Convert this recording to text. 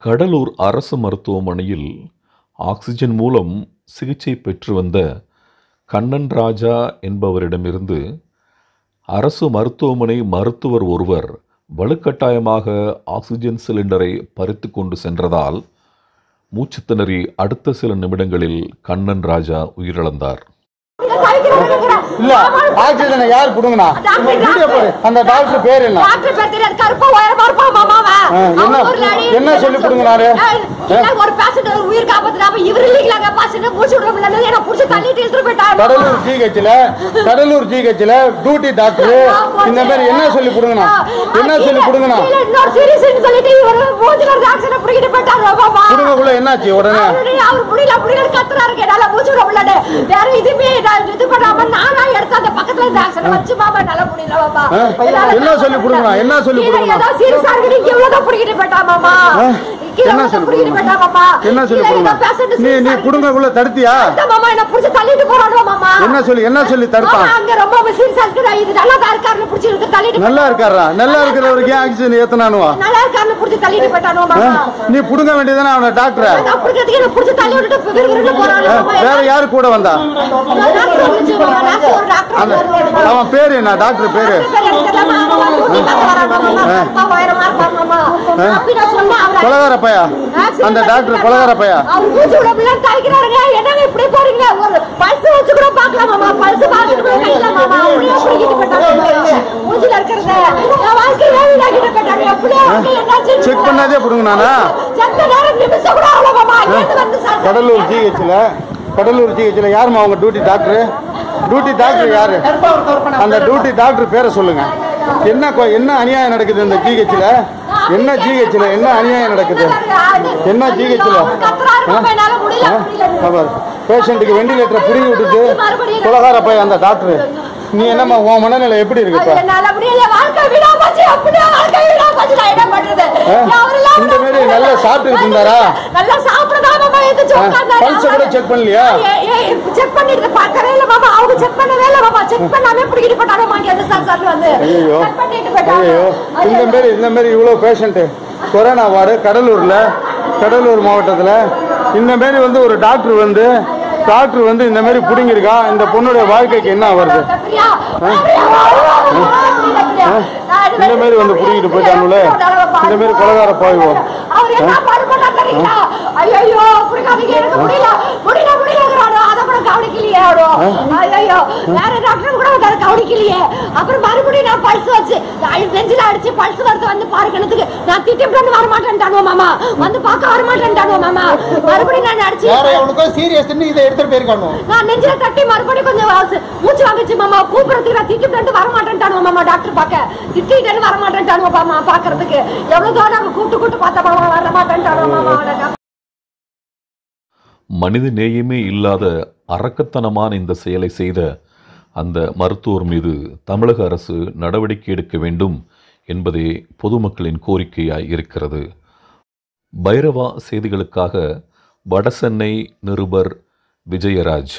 கடலூர் அரசு மருத்துவமனையில் ஆக்சிஜன் மூலம் சிகிச்சை பெற்று வந்த கண்ணன் ராஜா என்பவரிடமிருந்து அரசு மருத்துவமனை மருத்துவர் ஒருவர் வலுக்கட்டாயமாக ஆக்சிஜன் சிலிண்டரை பறித்து கொண்டு சென்றதால் மூச்சுத்திணறி அடுத்த சில நிமிடங்களில் கண்ணன் ராஜா உயிரிழந்தார். இல்ல ஆக்சிஜன் யார் புடுங்கனா? அந்த டாக்டர் பேர் என்ன? டாக்டர் பேர் தெரியாது. கருப்பு உயரமா இருப்பான் மாமாவா. என்ன சொல்லி புடுங்கனாரு? ஒரு பேஷண்ட் உயிர் காப்பாத்துறாம இவர் இல்லீங்களாங்க பேஷண்ட் மூச்சு விட முடியல. என்ன புடிச்சு தள்ளிட்டு இழுத்து போய்ட்டாங்க. கடலூர் ஜிஹெச்ல டியூட்டி டாக்டர் இந்த மாதிரி என்ன சொல்லி புடுங்கனா? என்ன சொல்லி புடுங்கனா? இன்னொரு சீரியஸ்னு சொல்லிட்டு இவர் மூச்சுல ஆக்சிஜன் புடிக்கிட்டு போய்ட்டாங்க மாமா. புடுங்கக்குள்ள என்னாச்சு உடனே? அவர் புடில கத்துறாரு. என்னால மூச்சு விட முடியல. வேற இதுமே இது பண்ணாம நானா எடுத்து அந்த பக்கத்துல இந்த ஆக்சிஜன் வச்சு மாமா நல்ல முடியல மாமா. என்ன சொல்லி புடுங்கனா? என்ன சொல்லி புடுங்கனா? ஏதோ சீரியஸா இருக்கு. நீங்க எவ்வளவு புடிக்கிட்டு போய்ட்டா மாமா. என்ன சொல்லி புடுங்கனா? என்ன சொல்லி புடுங்கனா? நீ புடுங்கக்குள்ள தடுத்தியா? மாமா என்ன புடிச்சு தள்ளிட்டு போறானோ மாமா. என்ன சொல்லி தடுத்தான்? அங்க ரொம்ப சீரியஸா இருக்கு. இது நல்லா தான் இருக்காருன்னு புடிச்சு இழுத்து தள்ளிட்டு. நல்லா இருக்காரா? நல்லா இருக்கிறவருக்கு ஆக்சிஜன் ஏத்துனானுவா? நல்லா இருக்காருன்னு புடிச்சு தள்ளிட்டு போய்ட்டானோ மாமா. நீ புடுங்க வேண்டியதானே அவன டாக்டர்? நான் புடிக்கிறதுக்கு என்ன புடிச்சு தள்ளி விட்டுட்டு விறுவிறுன்னு போறானோ மாமா. வேற யாரு கூட வந்தா? அவன் பேரு என்ன? டாக்டர் பேரு? கொலகார பையா? அந்த டாக்டர் கொலகார பையா? செக் பண்ணாதே புடுங்கனானா? கடலூர் ஜிஹெச்ல யாருமா அவங்க டியூட்டி டாக்டர்? டியூட்டி டாக்டர் யாரு? அந்த டியூட்டி டாக்டர் பேரை சொல்லுங்க. என்ன அநியாயம் நடக்குது இந்த ஜிஹெச்ல? என்ன அநியாயம் நடக்குது? என்ன ஜிஹெச்ல பேஷண்ட்டுக்கு வெண்டிலேட்டரை புடுங்கி விட்டுட்டு கொலகார பையன் அந்த டாக்டர். நீ என்னம்மா உன் மனநிலை எப்படி இருக்கு? இந்த மாதிரி நல்லா சாப்பிட்டு இருந்தாரா? பல்ஸ் கூட செக் பண்ணலையா? செக் பண்ணிட்டு பார்க்கவே இல்ல மாமா. அவங்க செக் பண்ணவே இல்ல மாமா. செக் பண்ணாம புடிக்கிட்டு போட்டானே மாட்டியாத சார் வந்து. செக் பண்ணிட்டு போட்டாங்க. இந்த மாதிரி இவ்வளவு பேஷண்ட் கொரோனா வார்டு கடலூர் மாவட்டத்துல இந்த மாதிரி வந்து ஒரு டாக்டர் வந்து இந்த மாதிரி புடுங்கிருக்கா. இந்த பொண்ணுடைய வாழ்க்கைக்கு என்ன வருது? இந்த மாதிரி வந்து புடிங்கிட்டு போயிட்டானுல. இந்த மாதிரி கொலகார பாய்வோம். அப்புறம் மறுபடியும் நான் பல்ஸ் வச்சு நெஞ்சில அடிச்சு பல்ஸ் வருது வந்து பாருக்கிறதுக்கு நான் திட்டிட்டு வர மாட்டேன்டானோ மாமா. வந்து பார்க்க வர மாட்டேன்டானோ மாமா. மறுபடியும் நான் அடிச்சு சீரியஸ்ன்னு இதை எடுத்துட்டு போயிருக்கானோ. நான் நெஞ்சில தட்டி மறுபடியும் கொஞ்சம் மூச்சு வாங்கிச்சு மாமா. கூப்பிடுறதுக்கு நான் திட்டிட்டு வர மாட்டேன்டானோ மாமா. டாக்டர் பார்க்க திட்டிட்டு வர மாட்டேன்டானோ மாமா. பாக்குறதுக்கு எவ்வளவு தூரம் நாங்க கூட்டு பார்த்த மாமா. வர மாட்டேன்டானோ மாமா. மனித நேயமே இல்லாத அரக்கத்தனமான இந்த செயலை செய்த அந்த மருத்துவர் மீது தமிழக அரசு நடவடிக்கை எடுக்க வேண்டும் என்பதே பொதுமக்களின் கோரிக்கையாய் இருக்கிறது. பைரவா செய்திகளுக்காக வடசென்னை நிருபர் விஜயராஜ்.